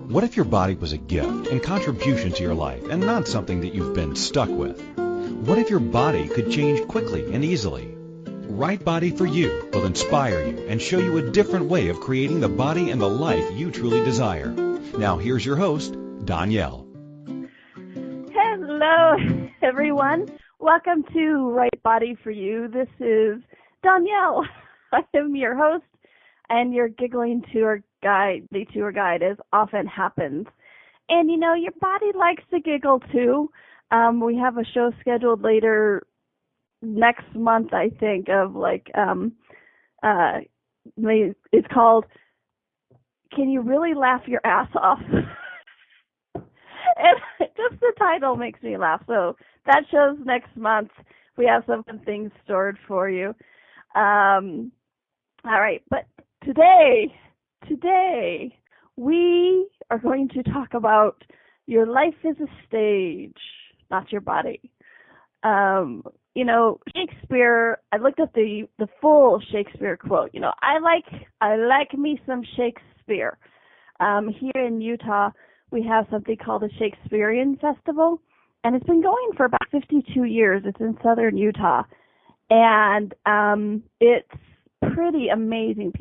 What if your body was a gift and contribution to your life and not something that you've been stuck with? What if your body could change quickly and easily? Right Body for You will inspire you and show you a different way of creating the body and the life you truly desire. Now here's your host, Donnielle. Hello, everyone. Welcome to Right Body for You. This is Donnielle. I am your host and your giggling tour guide, the tour guide, as often happens. And, you know, your body likes to giggle, too. We have a show scheduled later next month, I think, of it's called Can You Really Laugh Your Ass Off? And just the title makes me laugh. So that show's next month. We have some things stored for you. All right, but today we are going to talk about your life is a stage, not your body. You know, Shakespeare, I looked at the full Shakespeare quote. You know, I like me some Shakespeare. Here in Utah, we have something called the Shakespearean Festival, and it's been going for about 52 years. It's in southern Utah, and it's pretty amazing.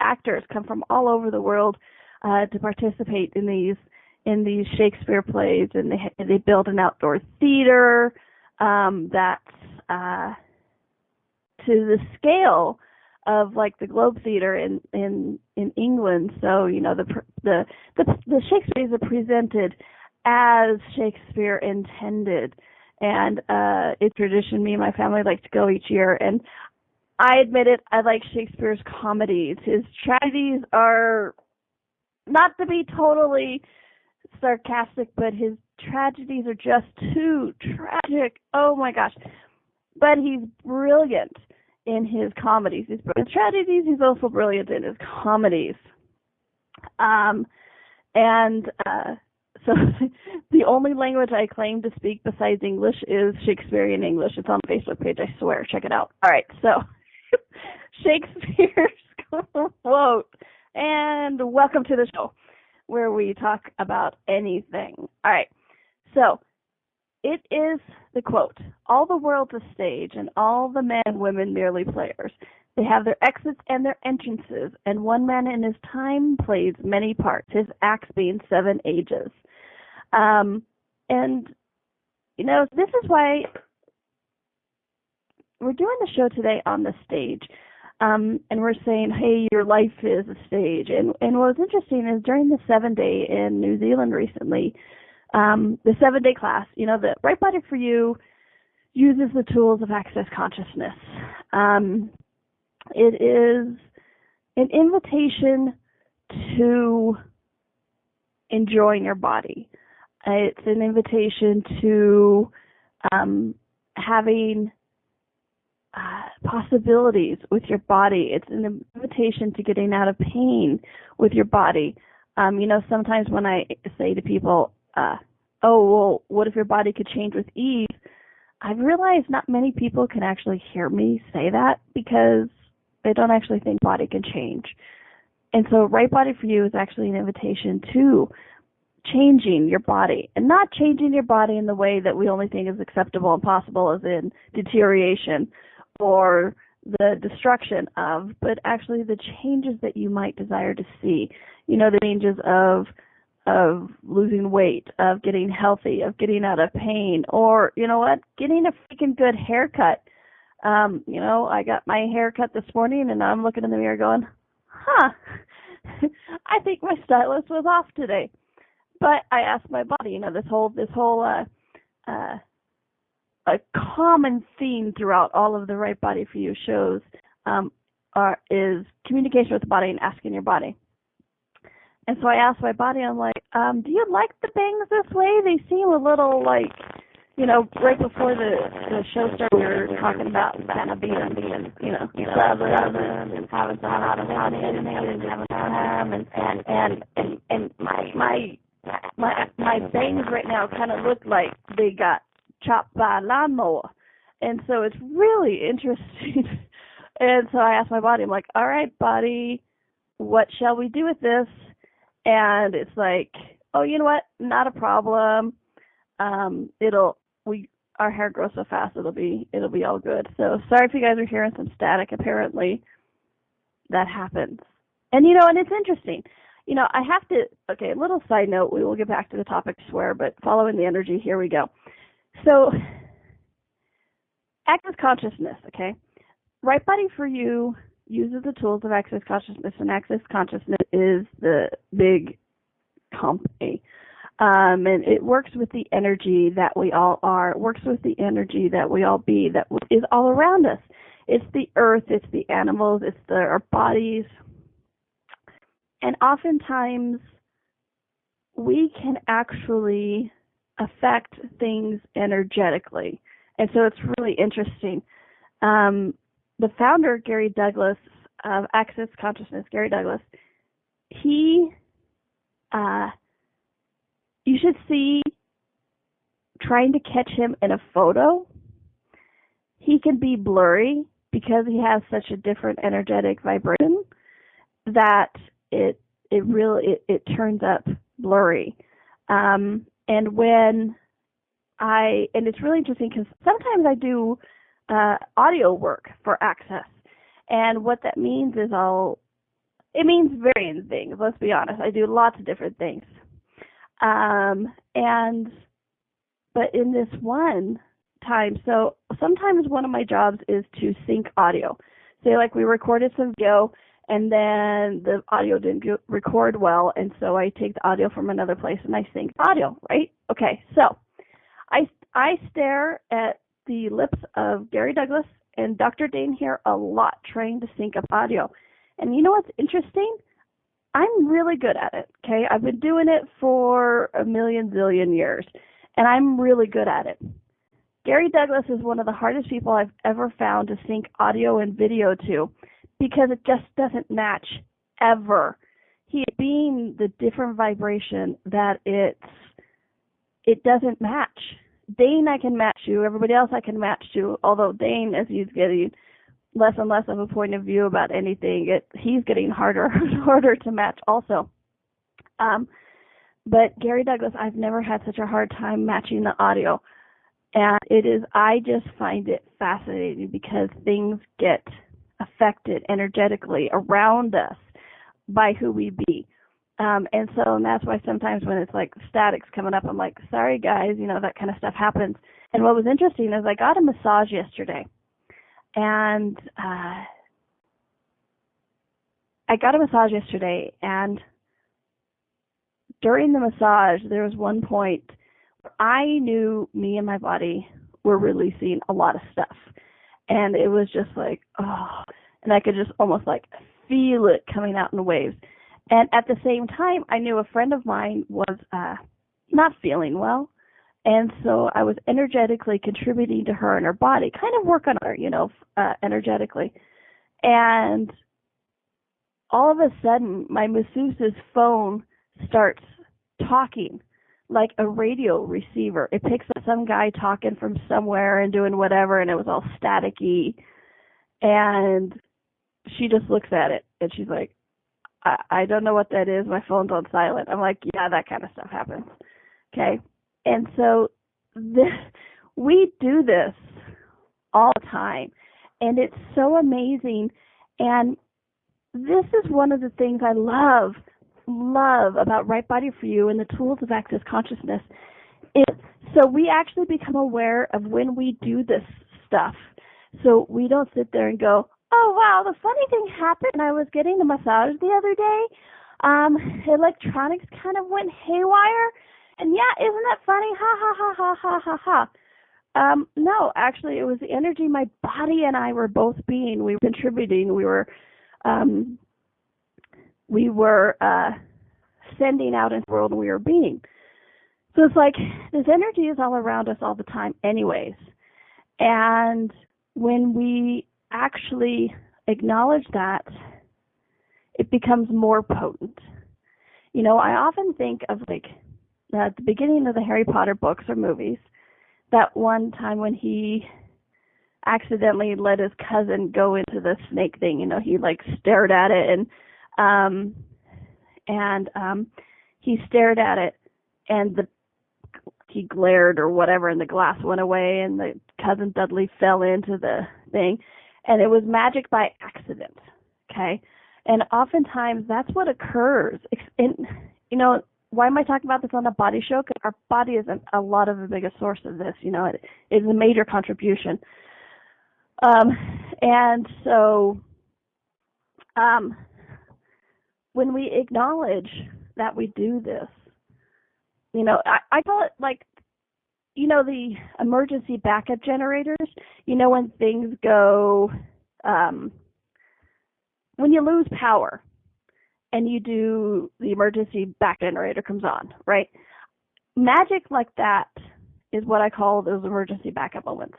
Actors come from all over the world to participate in these Shakespeare plays, and they build an outdoor theater that's to the scale of like the Globe Theater in England. So, you know, the Shakespeares are presented as Shakespeare intended, and it's tradition. Me and my family like to go each year, and I admit it, I like Shakespeare's comedies. His tragedies are, not to be totally sarcastic, but his tragedies are just too tragic. Oh my gosh. But he's brilliant in his comedies. His tragedies, he's also brilliant in his comedies. So the only language I claim to speak besides English is Shakespearean English. It's on the Facebook page, I swear. Check it out. All right, so Shakespeare's quote, and welcome to the show where we talk about anything. All right, so it is the quote, all the world's a stage and all the men and women merely players. They have their exits and their entrances, and one man in his time plays many parts, his acts being 7 ages. And, you know, this is why we're doing the show today on the stage. And we're saying, hey, your life is a stage. And what was interesting is during the 7-day in New Zealand recently, the 7-day class, you know, the Right Body for You uses the tools of Access Consciousness. It is an invitation to enjoying your body. It's an invitation to having possibilities with your body. It's an invitation to getting out of pain with your body. You know, sometimes when I say to people, oh, well, what if your body could change with ease? I've realized not many people can actually hear me say that because they don't actually think body can change. And so Right Body for You is actually an invitation to changing your body, and not changing your body in the way that we only think is acceptable and possible, as in deterioration or the destruction of, but actually the changes that you might desire to see. You know, the changes of losing weight, of getting healthy, of getting out of pain, or, you know what, getting a freaking good haircut. You know, I got my hair cut this morning, and I'm looking in the mirror going, I think my stylist was off today. But I asked my body, you know, this whole a common theme throughout all of the Right Body for You shows is communication with the body and asking your body. And so I asked my body, I'm like, do you like the bangs this way? They seem a little like, you know, right before the show started, we were talking about kind of being, you know, stubborn and having some out of and my bangs right now kind of look like they got chopped by a lawnmower. And so it's really interesting. And so I asked my body, I'm like, all right, body, what shall we do with this? And it's like, oh, you know what? Not a problem. Our hair grows so fast it'll be all good. So sorry if you guys are hearing some static. Apparently that happens. And and it's interesting. I have to, okay, a little side note, we will get back to the topic, I swear, but following the energy, here we go. So, access consciousness, okay? Right Body for You uses the tools of access consciousness, and access consciousness is the big company. And it works with the energy that we all are. It works with the energy that we all be, that is all around us. It's the earth, it's the animals, it's our bodies. And oftentimes, we can actually affect things energetically. And so it's really interesting. The founder, Gary Douglas, of Access Consciousness, Gary Douglas, you should see trying to catch him in a photo. He can be blurry because he has such a different energetic vibration that it turns up blurry. And it's really interesting because sometimes I do audio work for Access, and what that means is it means varying things. Let's be honest, I do lots of different things. But in this one time, so sometimes one of my jobs is to sync audio. Say like we recorded some video and then the audio didn't record well, and so I take the audio from another place and I sync audio, right? Okay, so I stare at the lips of Gary Douglas and Dr. Dane here a lot trying to sync up audio. And you know what's interesting? I'm really good at it, okay? I've been doing it for a million zillion years, and I'm really good at it. Gary Douglas is one of the hardest people I've ever found to sync audio and video to because it just doesn't match ever. He being the different vibration that it doesn't match. Dane, I can match you. Everybody else I can match you. Although Dane, as he's getting less and less of a point of view about anything, he's getting harder and harder to match also. But Gary Douglas, I've never had such a hard time matching the audio. And I just find it fascinating because things get affected energetically around us by who we be. And that's why sometimes when it's like static's coming up, I'm like, sorry guys, that kind of stuff happens. And what was interesting is I got a massage yesterday. And during the massage, there was one point where I knew me and my body were releasing a lot of stuff. And it was just like, oh, and I could just almost like feel it coming out in waves. And at the same time, I knew a friend of mine was not feeling well. And so I was energetically contributing to her and her body, kind of work on her, energetically. And all of a sudden, my masseuse's phone starts talking like a radio receiver. It picks up some guy talking from somewhere and doing whatever, and it was all staticky. And she just looks at it, and she's like, I don't know what that is. My phone's on silent. I'm like, yeah, that kind of stuff happens. Okay. And so we do this all the time, and it's so amazing. And this is one of the things I love about Right Body for You and the tools of Access Consciousness. So we actually become aware of when we do this stuff. So we don't sit there and go, oh, wow, the funny thing happened. I was getting a massage the other day. Electronics kind of went haywire. And yeah, isn't that funny? Ha, ha, ha, ha, ha, ha, ha. No, actually, it was the energy my body and I were both being. We were contributing. We were sending out into the world, and we were being. So it's like this energy is all around us all the time anyways. And when we actually acknowledge that, it becomes more potent. I often think of at the beginning of the Harry Potter books or movies, that one time when he accidentally let his cousin go into the snake thing, he stared at it, and he stared at it, and he glared or whatever, and the glass went away, and the cousin Dudley fell into the thing, and it was magic by accident. Okay, and oftentimes that's what occurs. And why am I talking about this on a body show? Because our body is a lot of the biggest source of this. It is a major contribution. And so when we acknowledge that we do this, I call it like, the emergency backup generators, when things go, when you lose power and you do the emergency back generator comes on, right? Magic like that is what I call those emergency backup moments.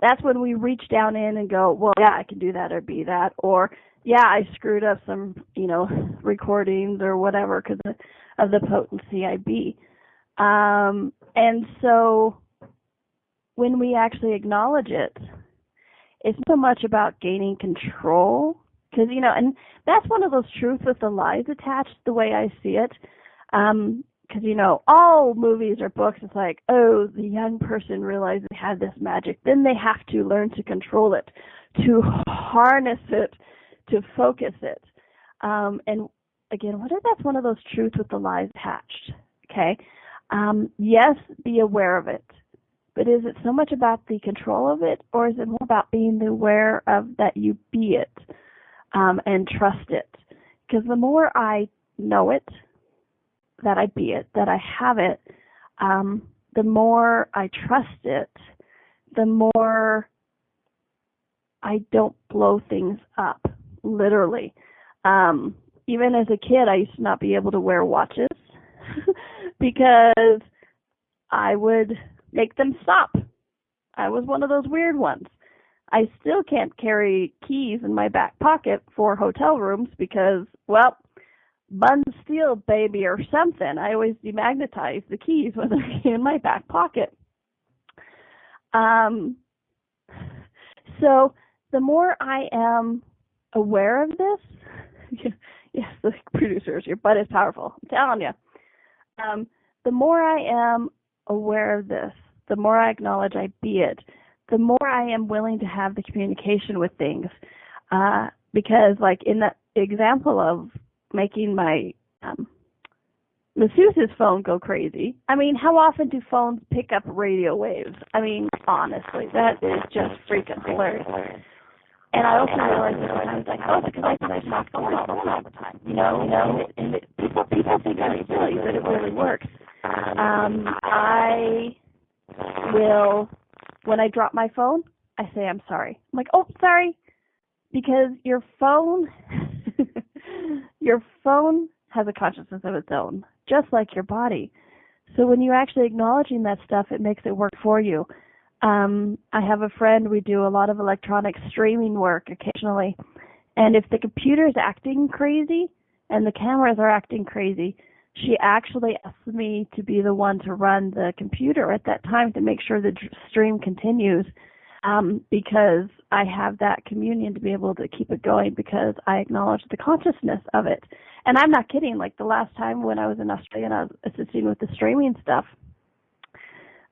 That's when we reach down in and go, well, yeah, I can do that or be that, or yeah, I screwed up some, recordings or whatever because of the potency I be. And so when we actually acknowledge it, it's so much about gaining control because, and that's one of those truths with the lies attached, the way I see it. Because, all movies or books, it's like, oh, the young person realized they had this magic. Then they have to learn to control it, to harness it, to focus it. And again, what if that's one of those truths with the lies attached? Okay. Yes, be aware of it. But is it so much about the control of it, or is it more about being aware of that you be it and trust it? Because the more I know it, that I be it, that I have it, the more I trust it, the more I don't blow things up, literally. Even as a kid, I used to not be able to wear watches because I would make them stop. I was one of those weird ones. I still can't carry keys in my back pocket for hotel rooms because, well, bun steel, baby, or something. I always demagnetize the keys when they're in my back pocket. So the more I am aware of this, yes, the producers, your butt is powerful. I'm telling you. The more I am aware of this, the more I acknowledge I be it, the more I am willing to have the communication with things. Because, like in the example of making my masseuse's phone go crazy, I mean, how often do phones pick up radio waves? I mean, honestly, that is just freaking hilarious. And I also realized that when I was like, oh, because I talk on my phone all the time, and people think I'm silly, but it really works. I will, when I drop my phone, I say I'm sorry. I'm like, oh, sorry, because your phone has a consciousness of its own, just like your body. So when you're actually acknowledging that stuff, it makes it work for you. I have a friend, we do a lot of electronic streaming work occasionally, and if the computer's acting crazy and the cameras are acting crazy, she actually asks me to be the one to run the computer at that time to make sure the stream continues, because I have that communion to be able to keep it going because I acknowledge the consciousness of it. And I'm not kidding, like the last time when I was in Australia and I was assisting with the streaming stuff,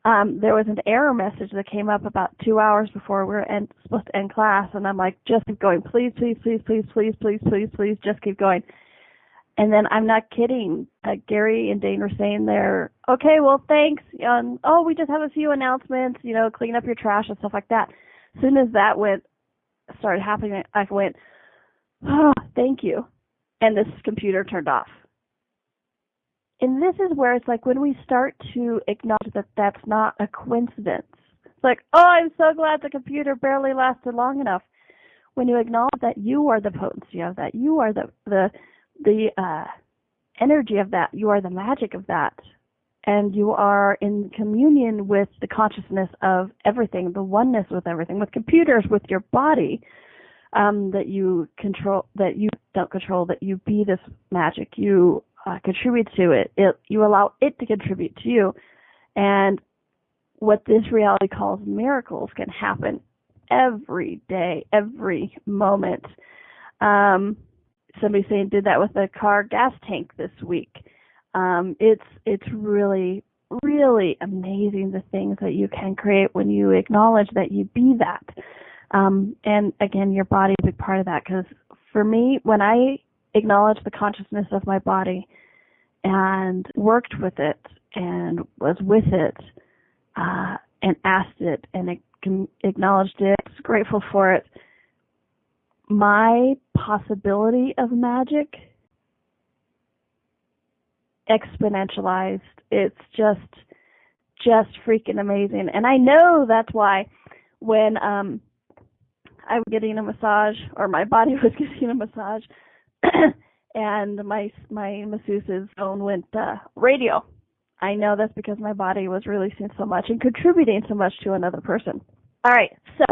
there was an error message that came up about 2 hours before we were supposed to end class, and I'm like, just keep going, please, please, please, please, please, please, please, please, just keep going. And then I'm not kidding, Gary and Dane were saying there, okay, well, thanks. Oh, we just have a few announcements, clean up your trash and stuff like that. As soon as that started happening, I went, oh, thank you. And this computer turned off. And this is where it's like when we start to acknowledge that that's not a coincidence. It's like, oh, I'm so glad the computer barely lasted long enough. When you acknowledge that you are the potency of that, you are the energy of that, you are the magic of that, and you are in communion with the consciousness of everything, the oneness with everything, with computers, with your body, that you control, that you don't control, that you be this magic, you contribute to it, you allow it to contribute to you, and what this reality calls miracles can happen every day, every moment. somebody saying did that with a car gas tank this week. It's really, really amazing the things that you can create when you acknowledge that you be that. And again, your body is a big part of that, because for me, when I acknowledged the consciousness of my body and worked with it and was with it and asked it and acknowledged it, was grateful for it, my possibility of magic exponentialized. It's just freaking amazing. And I know that's why when I was getting a massage, or my body was getting a massage, and my masseuse's phone went radio. I know that's because my body was releasing so much and contributing so much to another person. All right, so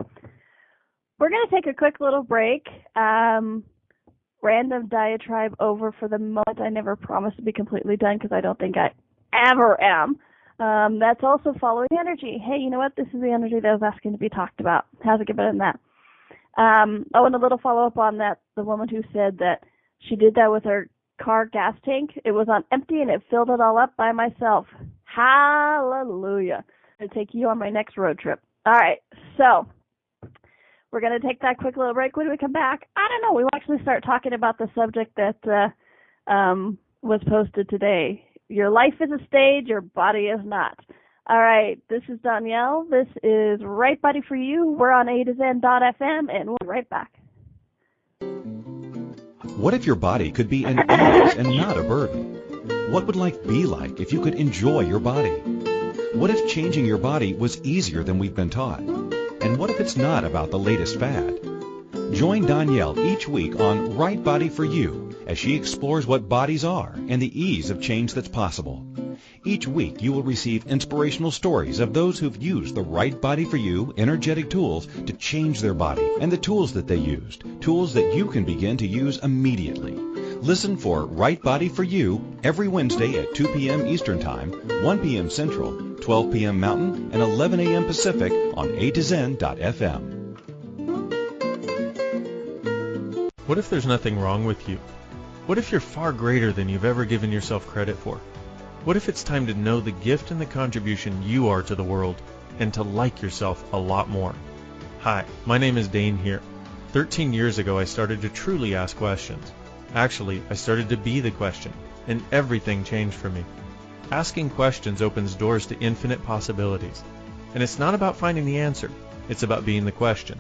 we're going to take a quick little break. Random diatribe over for the moment. I never promised to be completely done because I don't think I ever am. That's also following energy. Hey, you know what? This is the energy that I was asking to be talked about. How's it get better than that? Oh, and a little follow-up on that. The woman who said that she did that with her car gas tank. It was on empty and it filled it all up by myself. Hallelujah. I'll take you on my next road trip. All right, so we're going to take that quick little break. When we come back, I don't know, we'll actually start talking about the subject that was posted today. Your life is a stage, your body is not. All right, this is Donnielle. This is Right Body for You. We're on A2Zen.fm, and we'll be right back. What if your body could be an ease and not a burden? What would life be like if you could enjoy your body? What if changing your body was easier than we've been taught? And what if it's not about the latest fad? Join Donnielle each week on Right Body for You as she explores what bodies are and the ease of change that's possible. Each week you will receive inspirational stories of those who've used the Right Body for You energetic tools to change their body and the tools that they used, tools that you can begin to use immediately. Listen for Right Body for You every Wednesday at 2 p.m. Eastern Time, 1 p.m. Central, 12 p.m. Mountain, and 11 a.m. Pacific on A2Zen.fm. What if there's nothing wrong with you? What if you're far greater than you've ever given yourself credit for? What if it's time to know the gift and the contribution you are to the world and to like yourself a lot more? Hi, my name is Dane here. 13 years ago, I started to truly ask questions. Actually, I started to be the question, and everything changed for me. Asking questions opens doors to infinite possibilities. And it's not about finding the answer. It's about being the question.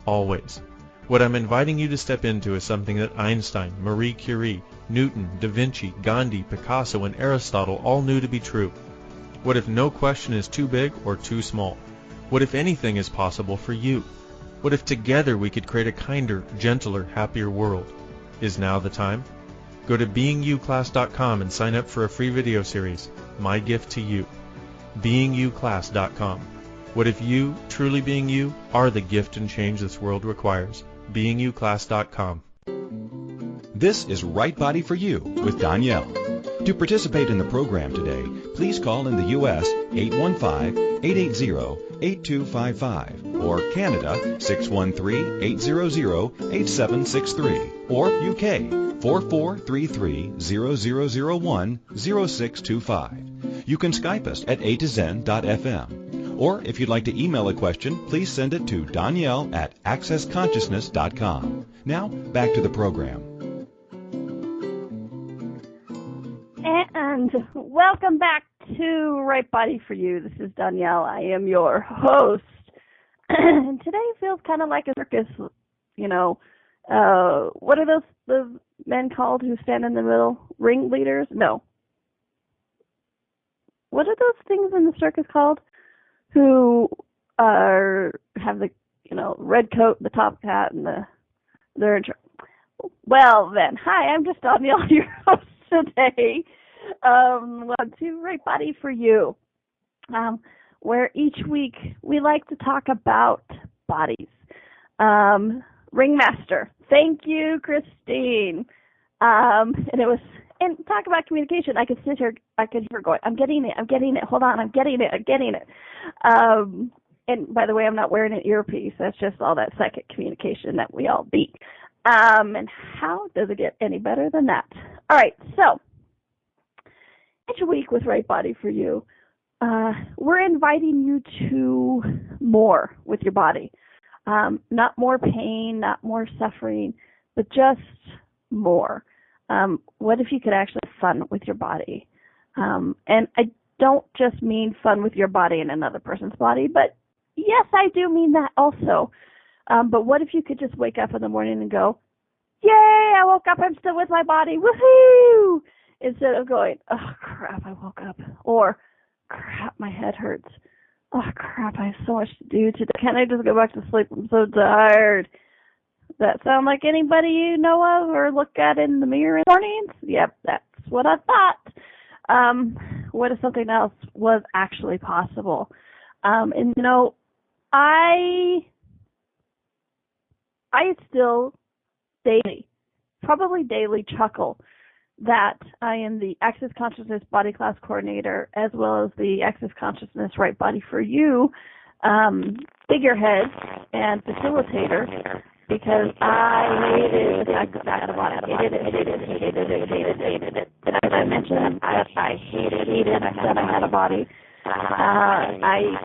Always. What I'm inviting you to step into is something that Einstein, Marie Curie, Newton, Da Vinci, Gandhi, Picasso, and Aristotle all knew to be true. What if no question is too big or too small? What if anything is possible for you? What if together we could create a kinder, gentler, happier world? Is now the time? Go to beingyouclass.com and sign up for a free video series, My Gift to You. beingyouclass.com. What if you, truly being you, are the gift and change this world requires? beingyouclass.com. This is Right Body for You with Donnielle. To participate in the program today, please call in the U.S. 815-880-8255 or Canada 613-800-8763 or UK 4433-0001-0625. You can Skype us at A2Zen.fm. Or if you'd like to email a question, please send it to Donnielle at accessconsciousness.com. Now, back to the program. And welcome back to Right Body for You. This is Donnielle. I am your host. And today feels kind of like a circus, you know. What are those men called who stand in the middle? Ringleaders? No. What are those things in the circus called? Who have the, red coat, the top hat, and they're in charge. Well then, hi, I'm just Donnielle, your host today. Welcome to Right Body for You, where each week we like to talk about bodies. Ringmaster, thank you, Christine. And talk about communication. I could sit here, I could hear her going, I'm getting it, hold on, I'm getting it. And by the way, I'm not wearing an earpiece. That's just all that psychic communication that we all be. And how does it get any better than that? All right, so each week with Right Body for You, we're inviting you to more with your body. Not more pain, not more suffering, but just more. What if you could actually have fun with your body? And I don't just mean fun with your body and another person's body, but yes, I do mean that also. But what if you could just wake up in the morning and go, yay, I woke up, I'm still with my body, woohoo! Instead of going, oh crap, I woke up. Or, crap, my head hurts. Oh crap, I have so much to do today. Can't I just go back to sleep? I'm so tired. Does that sound like anybody you know of or look at in the mirror in the mornings? Yep, that's what I thought. What if something else was actually possible? And you know, I still probably daily chuckle that I am the Access Consciousness Body Class Coordinator as well as the Access Consciousness Right Body for You figurehead and facilitator, because I hated the fact that I had a body. Hated it. And as I mentioned, I hated that I had a body. I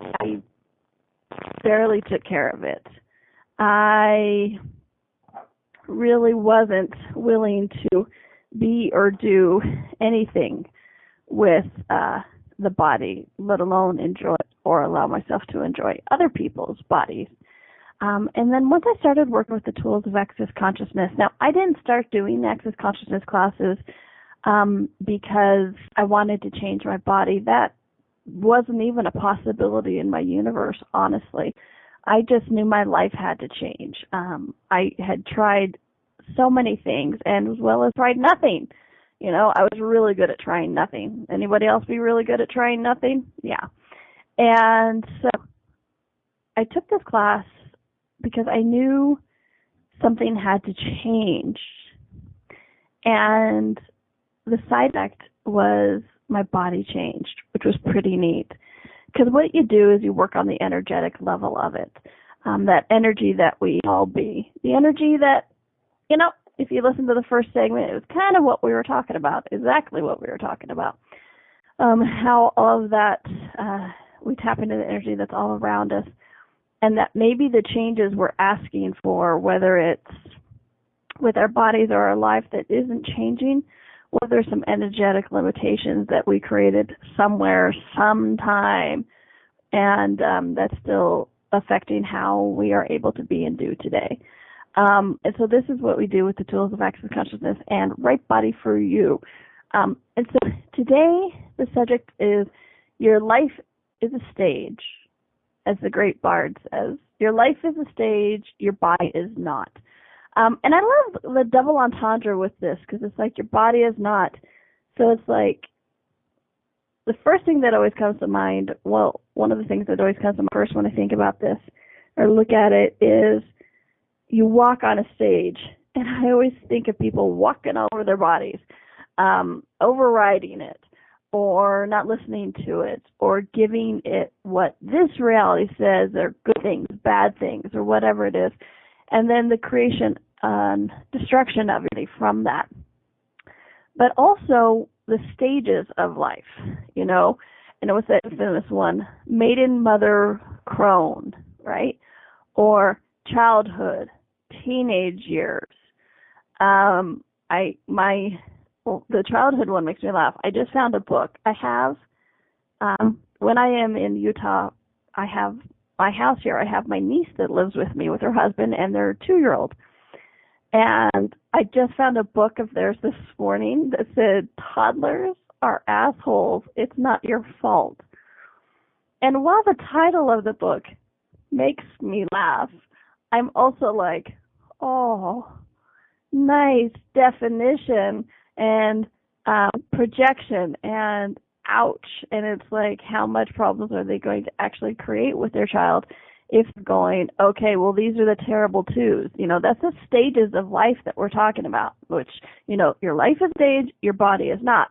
barely took care of it. I really wasn't willing to be or do anything with the body, let alone enjoy or allow myself to enjoy other people's bodies. And then once I started working with the tools of Access Consciousness, now I didn't start doing Access Consciousness classes because I wanted to change my body. That wasn't even a possibility in my universe, honestly. I just knew my life had to change. I had tried so many things and as well as tried nothing. You know, I was really good at trying nothing. Anybody else be really good at trying nothing? Yeah. And so I took this class because I knew something had to change. And the side effect was my body changed, which was pretty neat. Because what you do is you work on the energetic level of it. That energy that we all be. The energy that, you know, if you listen to the first segment, it was kind of what we were talking about, exactly what we were talking about. How all of that, we tap into the energy that's all around us, and that maybe the changes we're asking for, whether it's with our bodies or our life that isn't changing, well, there's some energetic limitations that we created somewhere, sometime, and that's still affecting how we are able to be and do today. And so this is what we do with the tools of Access Consciousness and Right Body for You. And so today the subject is your life is a stage, as the great bard says. Your life is a stage, your body is not. And I love the double entendre with this, because it's like your body is not. So it's like the first thing that always comes to mind, well, one of the things that always comes to mind first when I think about this or look at it is you walk on a stage. And I always think of people walking all over their bodies, overriding it, or not listening to it, or giving it what this reality says are good things, bad things, or whatever it is. And then the creation and destruction of it from that. But also the stages of life, you know. And it was that famous one, maiden, mother, crone, right? Or childhood, teenage years. The childhood one makes me laugh. I just found a book. I have, when I am in Utah, I have my house here. I have my niece that lives with me with her husband and their 2-year-old. And I just found a book of theirs this morning that said, toddlers are assholes. It's not your fault. And while the title of the book makes me laugh, I'm also like, oh, nice definition and projection and ouch. And it's like, how much problems are they going to actually create with their child if going, okay, well, these are the terrible twos. You know, that's the stages of life that we're talking about, which, you know, your life is stage, your body is not.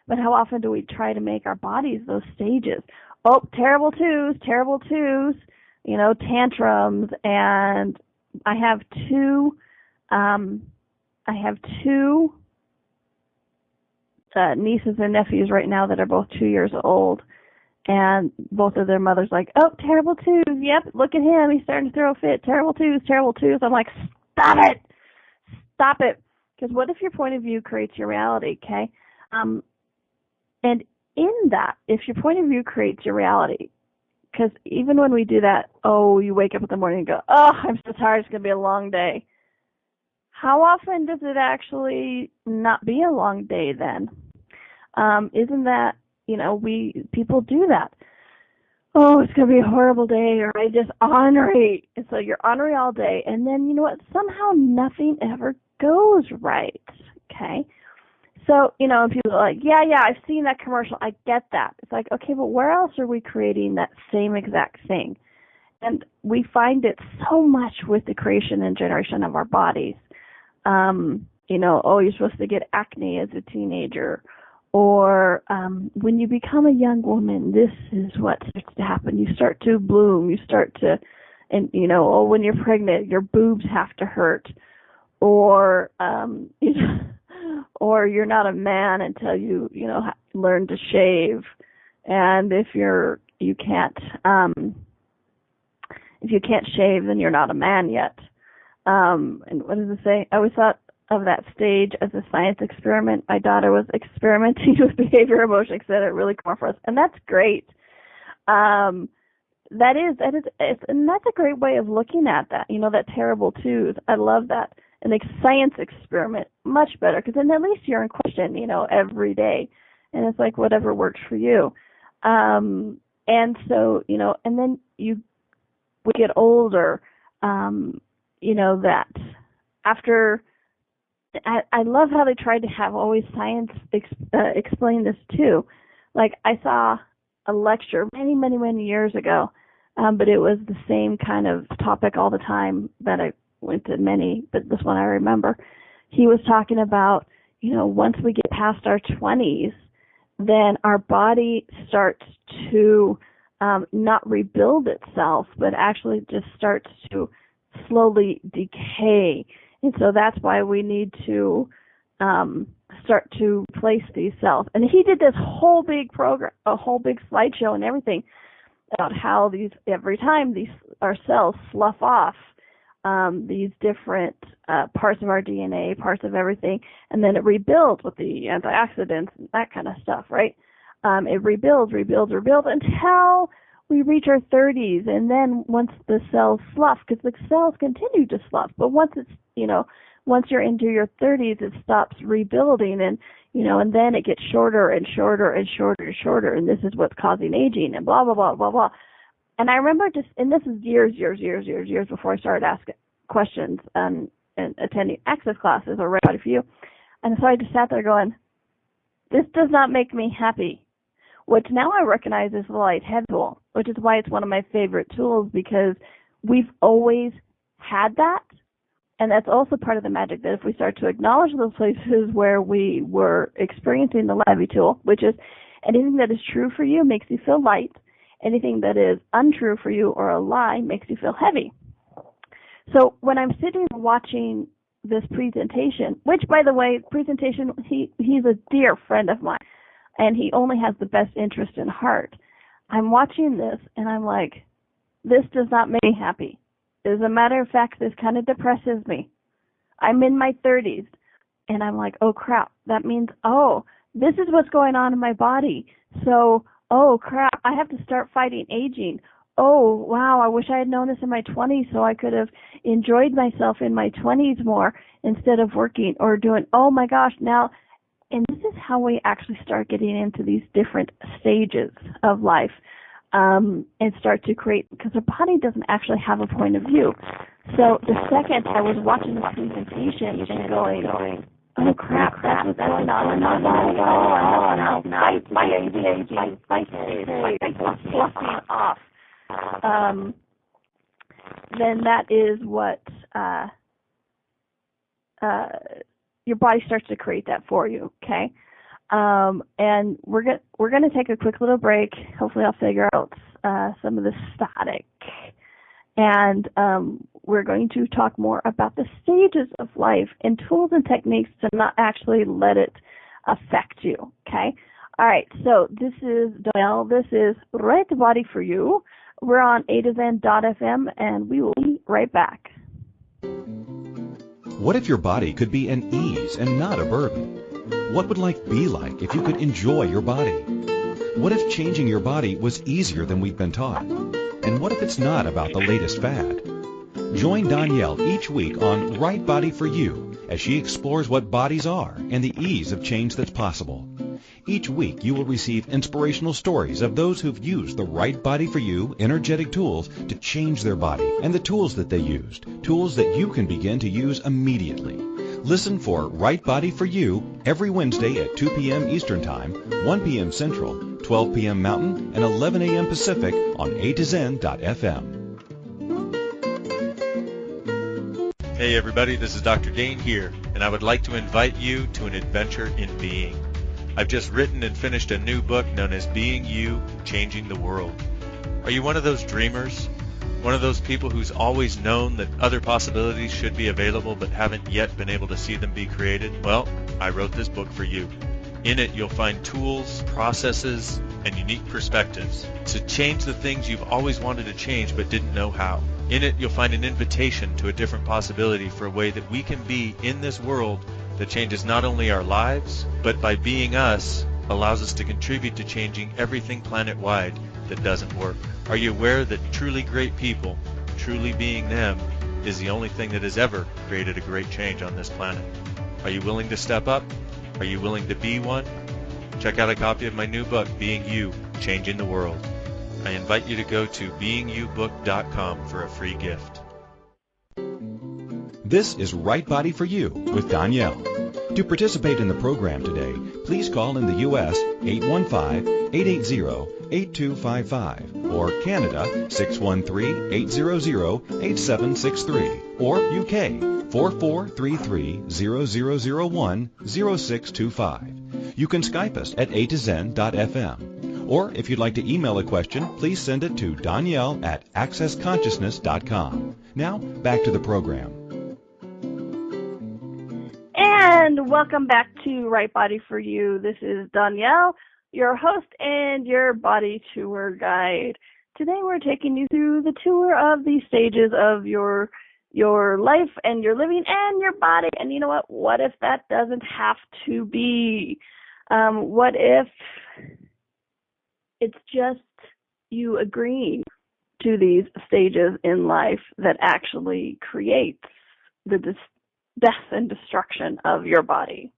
But how often do we try to make our bodies those stages? Oh, terrible twos, you know, tantrums and I have two nieces and nephews right now that are both 2 years old, and both of their mothers like, oh, terrible twos. Yep, look at him. He's starting to throw a fit. Terrible twos, terrible twos. I'm like, stop it. Stop it. Because what if your point of view creates your reality, okay? And in that, if your point of view creates your reality, because even when we do that, oh, you wake up in the morning and go, oh, I'm so tired. It's going to be a long day. How often does it actually not be a long day then? Isn't that, people do that. Oh, it's going to be a horrible day, or I just ornery. And so you're ornery all day, and then, you know what, somehow nothing ever goes right, okay? So, and people are like, yeah, I've seen that commercial. I get that. It's like, okay, but where else are we creating that same exact thing? And we find it so much with the creation and generation of our bodies. You're supposed to get acne as a teenager. Or when you become a young woman, this is what starts to happen. You start to bloom. You start to, when you're pregnant, your boobs have to hurt. Or, or you're not a man until you learn to shave. And if you can't shave, then you're not a man yet. And what does it say? I always thought of that stage as a science experiment. My daughter was experimenting with behavior, emotion, etc. Really come for us, and that's great. And that's a great way of looking at that. That terrible twos. I love that. An science experiment, much better, because then at least you're in question, every day, and it's like whatever works for you. And so, and then we get older, that after. I love how they tried to have always science explain this too. Like I saw a lecture many, many, many years ago, but it was the same kind of topic all the time that I went to many, but this one I remember. He was talking about, once we get past our 20s, then our body starts to not rebuild itself, but actually just starts to slowly decay. And so that's why we need to start to replace these cells. And he did this whole big program, a whole big slideshow and everything about how every time our cells slough off these different parts of our DNA, parts of everything, and then it rebuilds with the antioxidants and that kind of stuff, right? It rebuilds until we reach our 30s, and then once the cells slough, because the cells continue to slough, but once you're into your 30s, it stops rebuilding, and and then it gets shorter and shorter and shorter and shorter, and this is what's causing aging, and blah blah blah blah blah. And I remember and this is years before I started asking questions and attending access classes or read a few, and so I just sat there going, this does not make me happy. Which now I recognize is the light head tool, which is why it's one of my favorite tools, because we've always had that. And that's also part of the magic, that if we start to acknowledge those places where we were experiencing the heavy tool, which is anything that is true for you makes you feel light. Anything that is untrue for you or a lie makes you feel heavy. So when I'm sitting and watching this presentation, which, by the way, he's a dear friend of mine, and he only has the best interest in heart. I'm watching this, and I'm like, this does not make me happy. As a matter of fact, this kind of depresses me. I'm in my 30s, and I'm like, oh, crap. That means, this is what's going on in my body. So, oh, crap, I have to start fighting aging. Oh, wow, I wish I had known this in my 20s so I could have enjoyed myself in my 20s more instead of working or doing, oh, my gosh, now. And this is how we actually start getting into these different stages of life and start to create, because our body doesn't actually have a point of view. So the second I was watching this presentation and going, oh crap, that's what's going on in my body. Fight, fluffing off. Then that is what your body starts to create that for you, okay? And we're going to take a quick little break. Hopefully I'll figure out some of the static. And we're going to talk more about the stages of life and tools and techniques to not actually let it affect you, okay? All right, so this is Donnielle. This is Right Body for You. We're on A2Zen.fm, and we will be right back. What if your body could be an ease and not a burden? What would life be like if you could enjoy your body? What if changing your body was easier than we've been taught? And what if it's not about the latest fad? Join Donnielle each week on Right Body for You as she explores what bodies are and the ease of change that's possible. Each week you will receive inspirational stories of those who've used the Right Body for You energetic tools to change their body and the tools that they used, tools that you can begin to use immediately. Listen for Right Body for You every Wednesday at 2 p.m. Eastern Time, 1 p.m. Central, 12 p.m. Mountain, and 11 a.m. Pacific on A2Zen.fm. Hey everybody, this is Dr. Dane here, and I would like to invite you to an adventure in being. I've just written and finished a new book known as Being You, Changing the World. Are you one of those dreamers? One of those people who's always known that other possibilities should be available but haven't yet been able to see them be created? Well, I wrote this book for you. In it, you'll find tools, processes, and unique perspectives to change the things you've always wanted to change but didn't know how. In it, you'll find an invitation to a different possibility for a way that we can be in this world that changes not only our lives, but by being us, allows us to contribute to changing everything planet-wide that doesn't work. Are you aware that truly great people, truly being them, is the only thing that has ever created a great change on this planet? Are you willing to step up? Are you willing to be one? Check out a copy of my new book, Being You, Changing the World. I invite you to go to beingyoubook.com for a free gift. This is Right Body for You with Donnielle. To participate in the program today, please call in the U.S. 815-880-8255 or Canada 613-800-8763 or UK 4433-0001-0625. You can Skype us at A2Zen.fm. Or if you'd like to email a question, please send it to Donnielle at accessconsciousness.com. Now, back to the program. And welcome back to Right Body for You. This is Donnielle, your host and your body tour guide. Today we're taking you through the tour of the stages of your life and your living and your body. And you know what? What if that doesn't have to be? What if it's just you agreeing to these stages in life that actually creates the death and destruction of your body?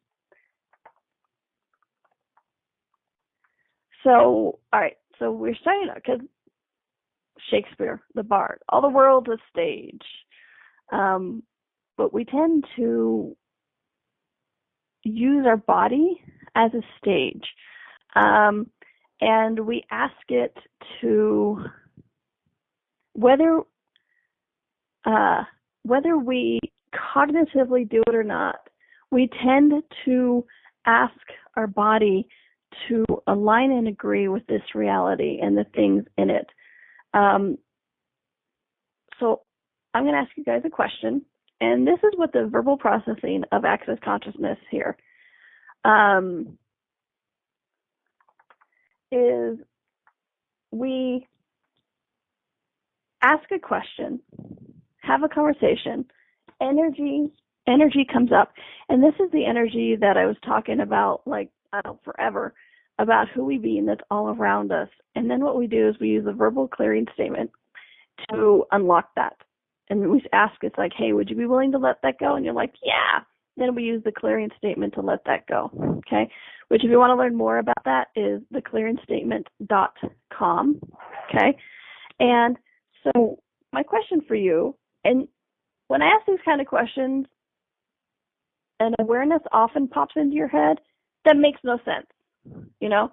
So, all right, so we're starting out because Shakespeare, the bard, all the world's a stage. But we tend to use our body as a stage. And we ask it to, whether we cognitively do it or not, we tend to ask our body to align and agree with this reality and the things in it. So I'm going to ask you guys a question, and this is what the verbal processing of access consciousness here is. We ask a question, have a conversation, energy comes up, and this is the energy that I was talking about, like, I don't know, forever, about who we be and that's all around us. And then what we do is we use a verbal clearing statement to unlock that. And we ask, it's like, hey, would you be willing to let that go? And you're like, yeah. Then we use the clearing statement to let that go, okay? Which, if you want to learn more about that, is theclearingstatement.com, okay? And so my question for you, and when I ask these kind of questions, an awareness often pops into your head that makes no sense, you know?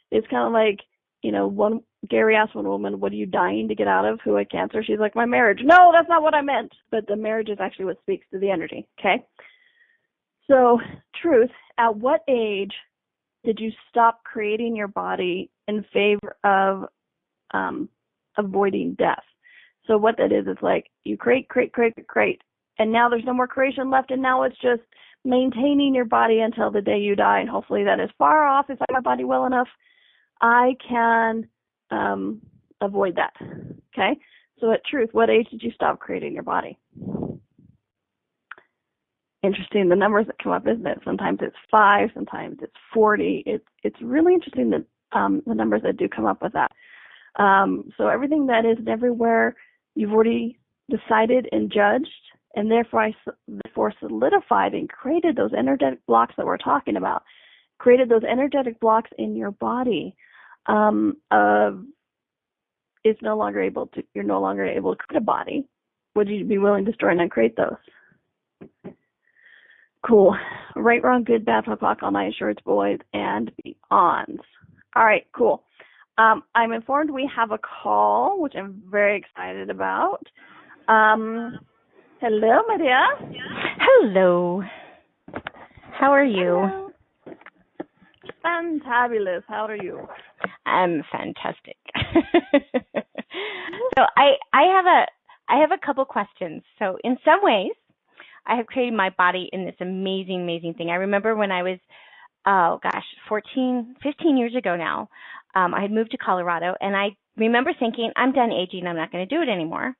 It's kind of like, you know, Gary asked one woman, what are you dying to get out of? Who had cancer? She's like, my marriage. No, that's not what I meant. But the marriage is actually what speaks to the energy, okay? So, truth, at what age did you stop creating your body in favor of avoiding death? So what that is, it's like you create, and now there's no more creation left, and now it's just maintaining your body until the day you die, and hopefully that is far off. If I know my body well enough, I can avoid that. Okay? So at truth, what age did you stop creating your body? Interesting, the numbers that come up, isn't it? Sometimes it's 5, sometimes it's 40. It's really interesting that the numbers that do come up with that. So everything that is everywhere, you've already decided and judged, and therefore solidified and created those energetic blocks that we're talking about. Created those energetic blocks in your body. You're no longer able to create a body. Would you be willing to destroy and uncreate those? Cool. Right, wrong, good, bad, POC, all night, shorts, boys, and beyonds. All right, cool. I'm informed we have a call, which I'm very excited about. Hello, Maria. Hello. How are you? Hello. Fantabulous. How are you? I'm fantastic. So I have a couple questions. So in some ways, I have created my body in this amazing thing. I remember when I was, 15 years ago now, I had moved to Colorado, and I remember thinking, I'm done aging. I'm not going to do it anymore.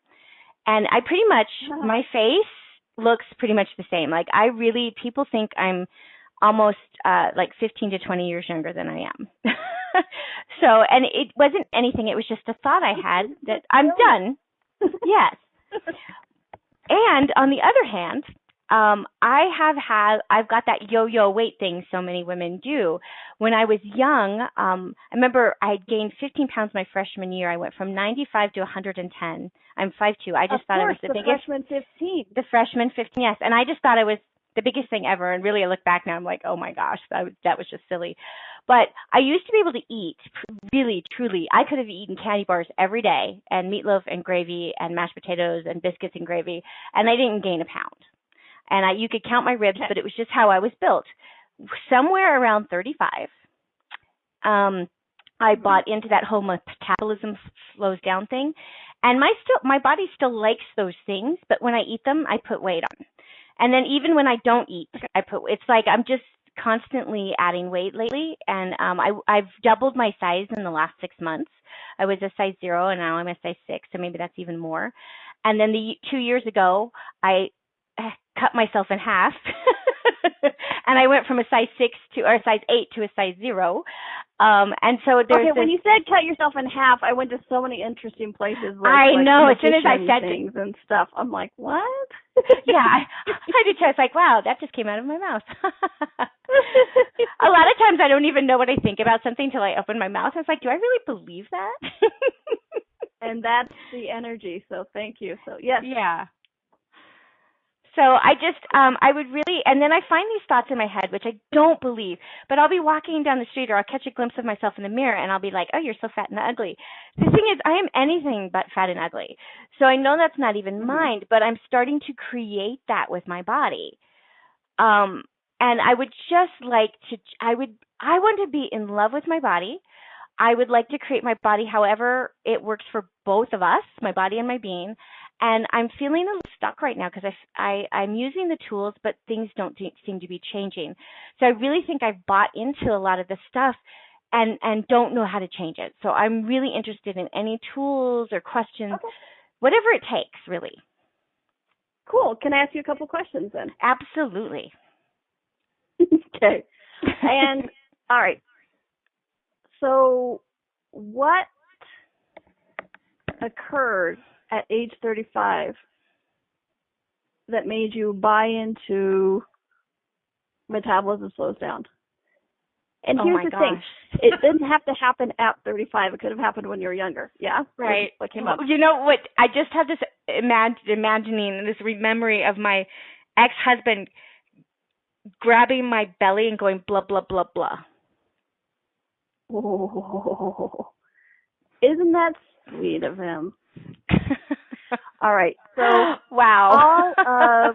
And I pretty much, my face looks pretty much the same. Like people think I'm almost like 15 to 20 years younger than I am. So, and it wasn't anything. It was just a thought I had that I'm done. Yes. And on the other hand, I've got that yo-yo weight thing so many women do. When I was young, I remember I had gained 15 pounds my freshman year. I went from 95 to 110. I'm 5'2". I just thought I was the biggest. Freshman 15. The freshman 15, yes. And I just thought I was the biggest thing ever. And really, I look back now, I'm like, oh my gosh, that was just silly. But I used to be able to eat, really, truly. I could have eaten candy bars every day, and meatloaf and gravy and mashed potatoes and biscuits and gravy, and I didn't gain a pound. And you could count my ribs, but it was just how I was built. Somewhere around 35, I bought into that whole metabolism slows down thing. And my body still likes those things, but when I eat them, I put weight on. And then even when I don't eat, it's like I'm just constantly adding weight lately. And I've doubled my size in the last 6 months. I was a size 0, and now I'm a size 6, so maybe that's even more. And then 2 years ago, I cut myself in half, and I went from a size 6 to or a size 8 to a size 0. And so there's when you said cut yourself in half, I went to so many interesting places. I know. As soon as I said things and stuff, I'm like, what? Yeah, I did too. I was like, wow, that just came out of my mouth. A lot of times I don't even know what I think about something till I open my mouth. I was like, do I really believe that? And that's the energy. So thank you. So yes. Yeah. So I just, I would really, and then I find these thoughts in my head, which I don't believe, but I'll be walking down the street or I'll catch a glimpse of myself in the mirror and I'll be like, oh, you're so fat and ugly. The thing is, I am anything but fat and ugly. So I know that's not even mind, but I'm starting to create that with my body. And I would just like to, I want to be in love with my body. I would like to create my body however it works for both of us, my body and my being. And I'm feeling a little stuck right now because I'm using the tools, but things don't seem to be changing. So I really think I've bought into a lot of the stuff and don't know how to change it. So I'm really interested in any tools or questions, whatever it takes, really. Cool. Can I ask you a couple questions then? Absolutely. Okay. And all right. So what occurred at age 35 that made you buy into metabolism slows down? And here's the thing. It didn't have to happen at 35. It could have happened when you were younger. Yeah? Right. What came up? You know what? I just have this imagining, this memory of my ex-husband grabbing my belly and going blah, blah, blah, blah. Oh, isn't that sweet of him? All right. So wow.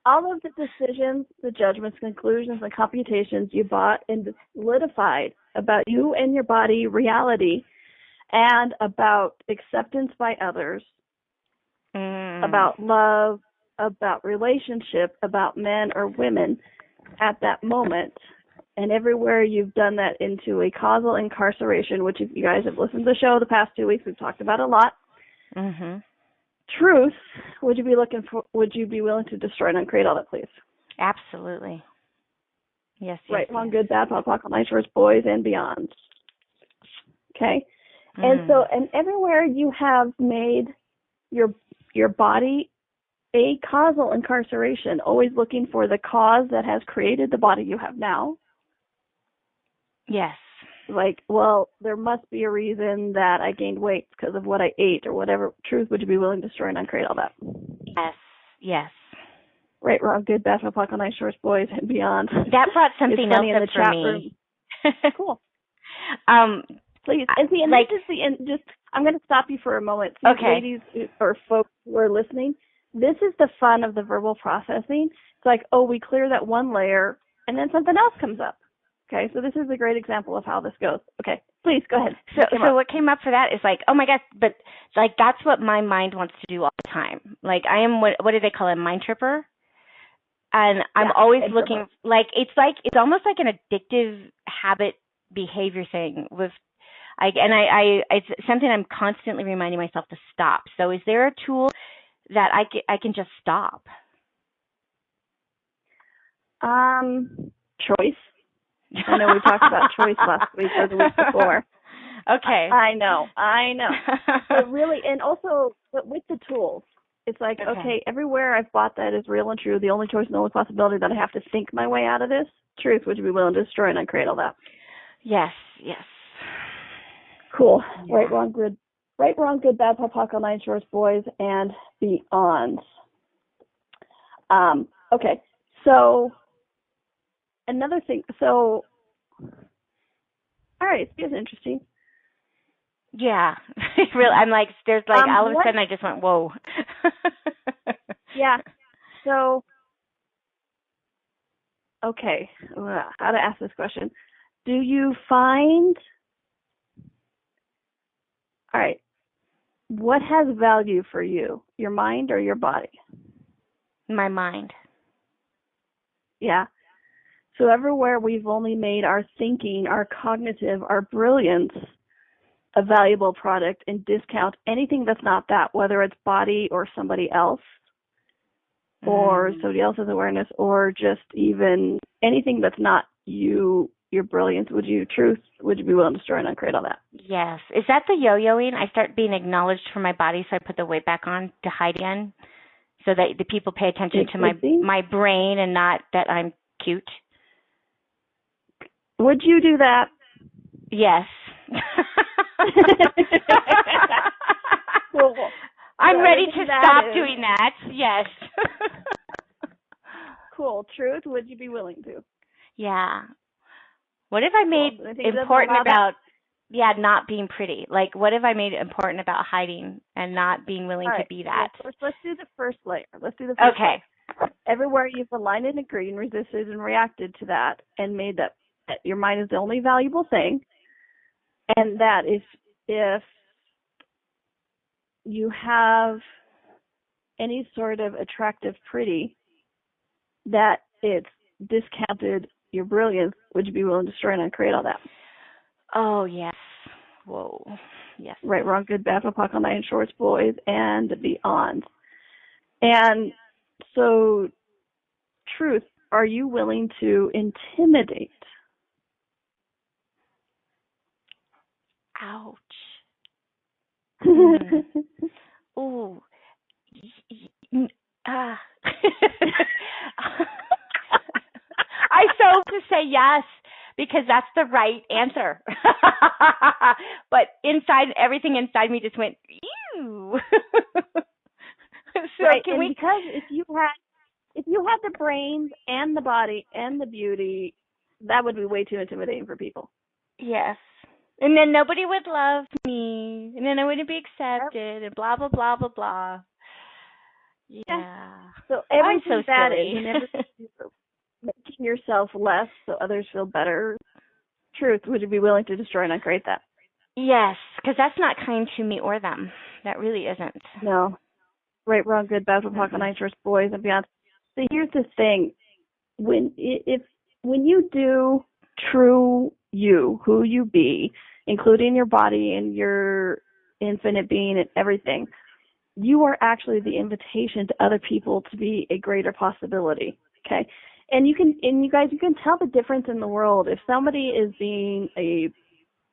all of the decisions, the judgments, conclusions, and computations you bought and solidified about you and your body reality and about acceptance by others about love, about relationship, about men or women at that moment. And everywhere you've done that into a causal incarceration, which if you guys have listened to the show the past 2 weeks, we've talked about a lot. Mm-hmm. Truth, would you be willing to destroy and uncreate all that, please? Absolutely. Yes. Right, wrong, good, bad, pop, pop, night shorts, boys, and beyond. Okay? And everywhere you have made your body a causal incarceration, always looking for the cause that has created the body you have now. Yes. Like, well, there must be a reason that I gained weight because of what I ate or whatever. Truth, would you be willing to destroy and uncreate all that? Yes. Yes. Right, wrong, good, bad, pop, pop, night shorts, boys, and beyond. That brought something else up for me. Cool. Please. I'm going to stop you for a moment. See, okay. Ladies or folks who are listening, this is the fun of the verbal processing. It's like, oh, we clear that one layer, and then something else comes up. Okay, so this is a great example of how this goes. Okay, please, go ahead. So what came up for that is like, oh my gosh, but like that's what my mind wants to do all the time. Like I am, what do they call it, mind tripper? And I'm always looking, it's almost like an addictive habit behavior thing with, it's something I'm constantly reminding myself to stop. So is there a tool that I can just stop? Choice. I know we talked about choice last week or the week before. Okay. I know. But really, and also, but with the tools, it's like, okay, everywhere I've bought that is real and true, the only choice and the only possibility that I have to think my way out of this, truth, would you be willing to destroy and uncreate all that? Yes. Cool. Yeah. Right, wrong, good, bad, pop, pop, night shorts, boys, and beyond. Okay, so another thing, all right, it's interesting. Yeah, really. I'm like, there's like all of a sudden I just went, whoa. Yeah. So, okay, how to ask this question? Do you find? All right, what has value for you, your mind or your body? My mind. Yeah. So everywhere we've only made our thinking, our cognitive, our brilliance a valuable product and discount anything that's not that, whether it's body or somebody else or somebody else's awareness or just even anything that's not you, your brilliance. Would you be willing to destroy and uncreate all that? Yes. Is that the yo-yoing? I start being acknowledged for my body, so I put the weight back on to hide again so that the people pay attention to my brain and not that I'm cute. Would you do that? Yes. Cool. I'm ready to stop doing that. Yes. Cool. Truth, would you be willing to? Yeah. What if I made important about not being pretty? Like, what if I made it important about hiding and not being willing to be that? Let's do the first layer. Okay. Layer. Everywhere you've aligned and agreed and resisted and reacted to that and made that your mind is the only valuable thing, and that if you have any sort of attractive pretty, that it's discounted your brilliance, would you be willing to destroy and uncreate all that? Oh, yes. Whoa. Yes. Right, wrong, good, bad, pop, night shorts, boys, and beyond. And so, truth, are you willing to intimidate? Ouch. Ooh. I so to say yes because that's the right answer. But everything inside me just went, ew. So right, because if you had the brains and the body and the beauty, that would be way too intimidating for people. Yes. And then nobody would love me, and then I wouldn't be accepted, and blah, blah, blah, blah, blah. Yeah. So everything that is making yourself less so others feel better. Truth, would you be willing to destroy and uncreate that? Yes, because that's not kind to me or them. That really isn't. No. Right, wrong, good, bad, with Hawk on Ice, Shorts, boys, and beyond. So here's the thing. When you do true you, who you be, including your body and your infinite being and everything, you are actually the invitation to other people to be a greater possibility. Okay? And you guys can tell the difference in the world. If somebody is being a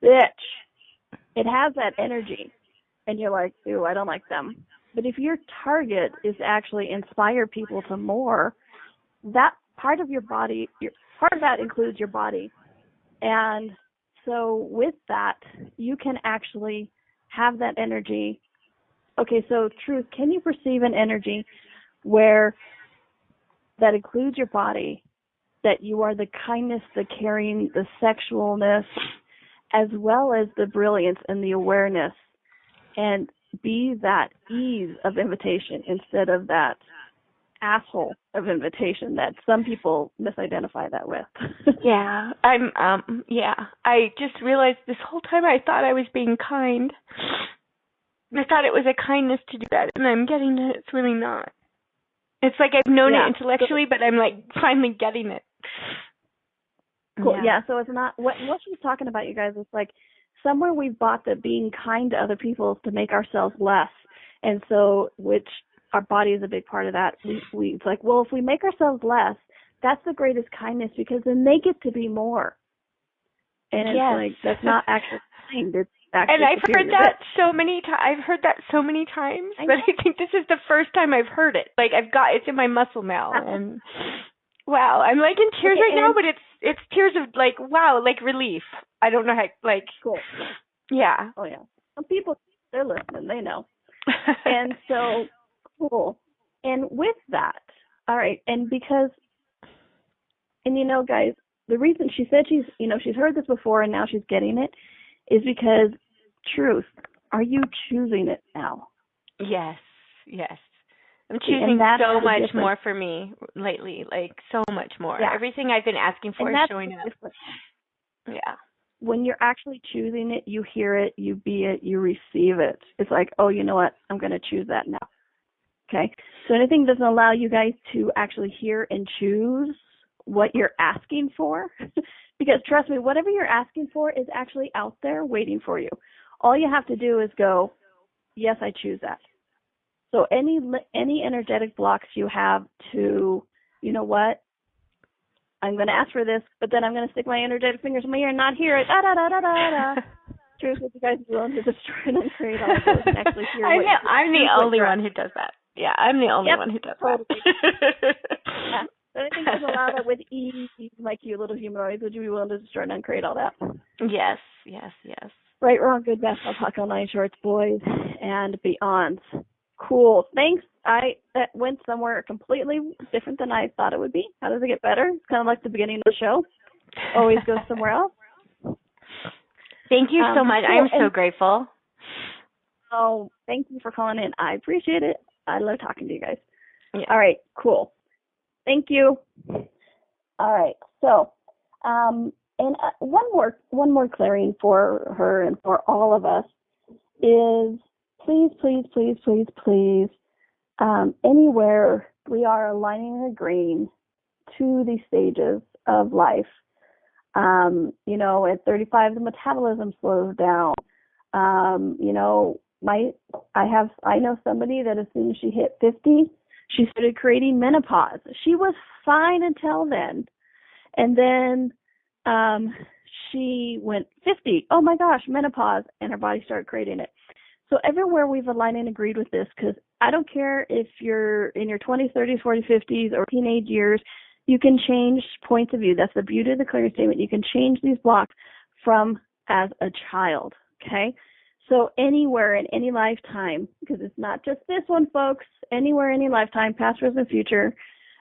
bitch, it has that energy. And you're like, ooh, I don't like them. But if your target is to actually inspire people to more, that part of your body, part of that includes your body. And so with that, you can actually have that energy. Okay, so Truth, can you perceive an energy where that includes your body, that you are the kindness, the caring, the sexualness, as well as the brilliance and the awareness, and be that ease of invitation instead of that asshole of invitation that some people misidentify that with? Yeah, I just realized this whole time I thought I was being kind. I thought it was a kindness to do that, and I'm getting that it's really not. It's like I've known it intellectually, but I'm like finally getting it. Cool. Yeah, so it's not what she's talking about, you guys. It's like somewhere we've bought that being kind to other people is to make ourselves less, and so which our body is a big part of that. We it's like, well, if we make ourselves less, that's the greatest kindness because then they get to be more. And it's like that's not actually kind. It's actually. And I've heard that so many times. I've heard that so many times, but I think this is the first time I've heard it. Like it's in my muscle now, and wow, I'm like in tears right now. But it's tears of like wow, like relief. I don't know how like. Cool. Yeah. Oh yeah. Some people, they're listening. They know. And so cool. And with that, all right. And because, and guys, the reason she said she's heard this before and now she's getting it is because Truth, are you choosing it now? Yes. I'm choosing so much more for me lately, like so much more. Yeah. Everything I've been asking for is showing up. Yeah. When you're actually choosing it, you hear it, you be it, you receive it. It's like, oh, you know what? I'm going to choose that now. Okay? So anything doesn't allow you guys to actually hear and choose what you're asking for, because trust me, whatever you're asking for is actually out there waiting for you. All you have to do is go, yes, I choose that. So any energetic blocks you have to, you know what, I'm going to ask for this, but then I'm going to stick my energetic fingers in my ear and not hear it. Truth, if you guys are willing to destroy and uncreate all of those and actually hear what I'm the only one who does that. Yeah, I'm the only one who does that. Yeah. So anything doesn't allow that with ease, like you little humanoids, would you be willing to destroy and uncreate all that? Yes. Right, wrong, good, bad, Hawk on Ice, Shorts, boys, and beyonds. Cool. Thanks. That went somewhere completely different than I thought it would be. How does it get better? It's kind of like the beginning of the show. Always goes somewhere else. Thank you so much. I am so grateful. Oh, thank you for calling in. I appreciate it. I love talking to you guys. Yeah. All right, cool. Thank you. All right. So, and one more clearing for her and for all of us is please, anywhere we are aligning and agreeing to these stages of life. At 35, the metabolism slows down. I know somebody that as soon as she hit 50, she started creating menopause. She was fine until then. And then she went 50. Oh my gosh, menopause. And her body started creating it. So everywhere we've aligned and agreed with this, because I don't care if you're in your 20s, 30s, 40s, 50s, or teenage years, you can change points of view. That's the beauty of the clearing statement. You can change these blocks from as a child, okay? So anywhere in any lifetime, because it's not just this one, folks, anywhere, any lifetime, past, present, future,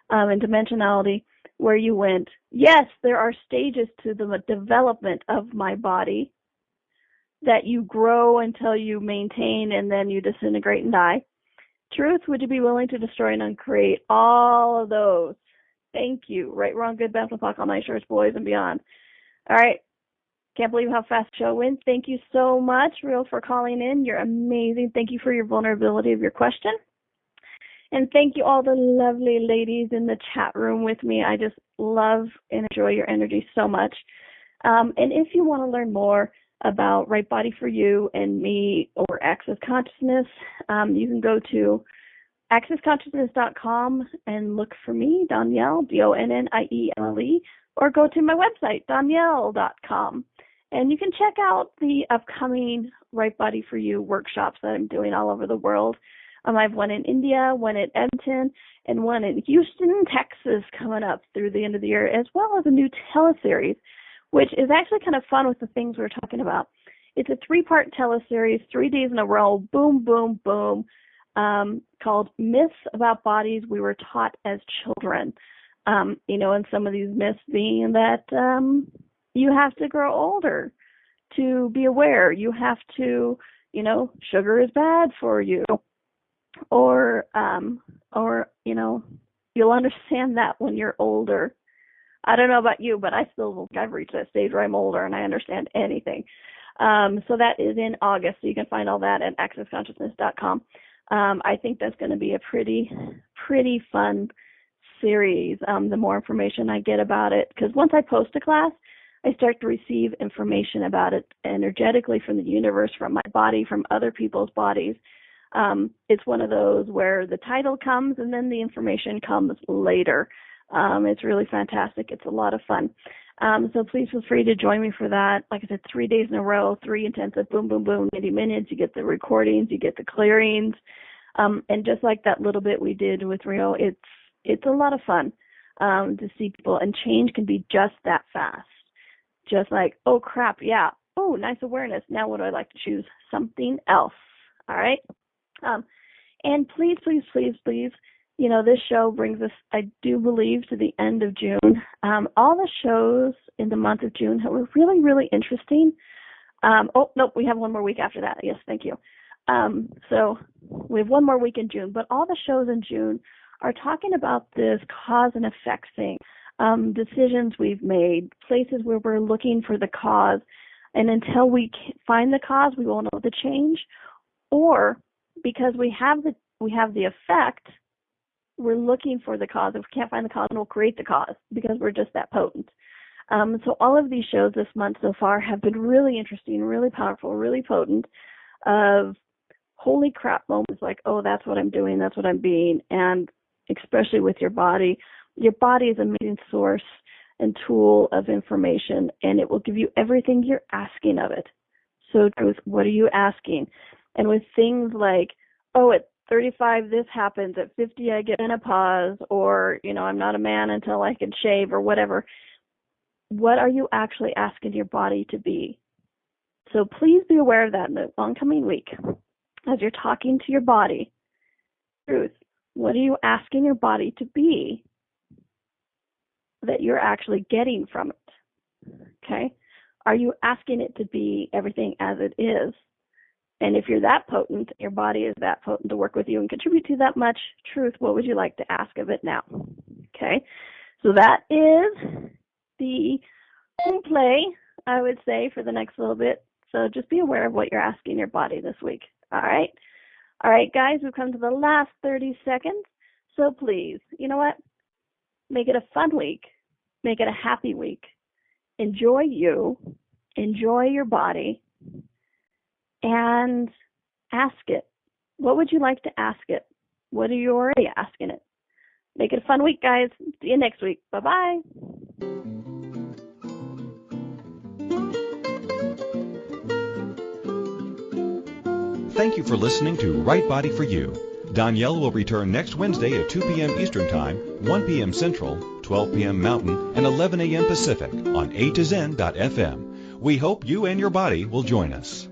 and dimensionality, where you went, yes, there are stages to the development of my body that you grow until you maintain and then you disintegrate and die. Truth, would you be willing to destroy and uncreate all of those? Thank you. Right, wrong, good, bad, Hawk on Ice, Shorts, boys, and beyond. All right. Can't believe how fast the show went. Thank you so much, Real, for calling in. You're amazing. Thank you for your vulnerability of your question. And thank you all the lovely ladies in the chat room with me. I just love and enjoy your energy so much. And if you want to learn more about Right Body for You and me or Access Consciousness, you can go to accessconsciousness.com and look for me, Donnielle, Donnielle, or go to my website, donnielle.com. And you can check out the upcoming Right Body for You workshops that I'm doing all over the world. I have one in India, one in Edmonton, and one in Houston, Texas coming up through the end of the year, as well as a new teleseries, which is actually kind of fun with the things we're talking about. It's a 3-part teleseries, 3 days in a row, boom, boom, boom, called Myths About Bodies We Were Taught as Children. And some of these myths being that you have to grow older to be aware. You have to, sugar is bad for you. Or you'll understand that when you're older. I don't know about you, but I've reached that stage where I'm older and I understand anything. So that is in August. So you can find all that at accessconsciousness.com. I think that's going to be a pretty fun series. The more information I get about it, because once I post a class, I start to receive information about it energetically from the universe, from my body, from other people's bodies. It's one of those where the title comes and then the information comes later. It's really fantastic. It's a lot of fun. So please feel free to join me for that. Like I said, 3 days in a row, 3 intensive, boom, boom, boom, 90 minutes. You get the recordings, you get the clearings. And just like that little bit we did with Rio, it's a lot of fun to see people. And change can be just that fast. Just like, oh, crap, yeah. Oh, nice awareness. Now what do I like to choose? Something else. All right? And please, please, please, please, this show brings us, I do believe, to the end of June. All the shows in the month of June were really, really interesting. We have one more week after that. Yes, thank you. So we have one more week in June, but all the shows in June are talking about this cause and effect thing, decisions we've made, places where we're looking for the cause. And until we find the cause, we won't know the change. Or because we have the effect, we're looking for the cause. If we can't find the cause, we'll create the cause because we're just that potent. So all of these shows this month so far have been really interesting, really powerful, really potent, of holy crap moments like, oh, that's what I'm doing, that's what I'm being, and especially with your body. Your body is an amazing source and tool of information, and it will give you everything you're asking of it. So Truth, what are you asking? And with things like, oh, at 35 this happens, at 50 I get menopause, or, I'm not a man until I can shave, or whatever. What are you actually asking your body to be? So please be aware of that in the oncoming week. As you're talking to your body, Truth, what are you asking your body to be that you're actually getting from it? Okay? Are you asking it to be everything as it is? And if you're that potent, your body is that potent to work with you and contribute to that much, Truth, what would you like to ask of it now? Okay? So that is the home play, I would say, for the next little bit. So just be aware of what you're asking your body this week. All right? All right, guys, we've come to the last 30 seconds. So please, you know what? Make it a fun week. Make it a happy week. Enjoy you. Enjoy your body. And ask it. What would you like to ask it? What are you already asking it? Make it a fun week, guys. See you next week. Bye-bye. Thank you for listening to Right Body for You. Donnielle will return next Wednesday at 2 p.m. Eastern Time, 1 p.m. Central, 12 p.m. Mountain, and 11 a.m. Pacific on A to Zen.fm. We hope you and your body will join us.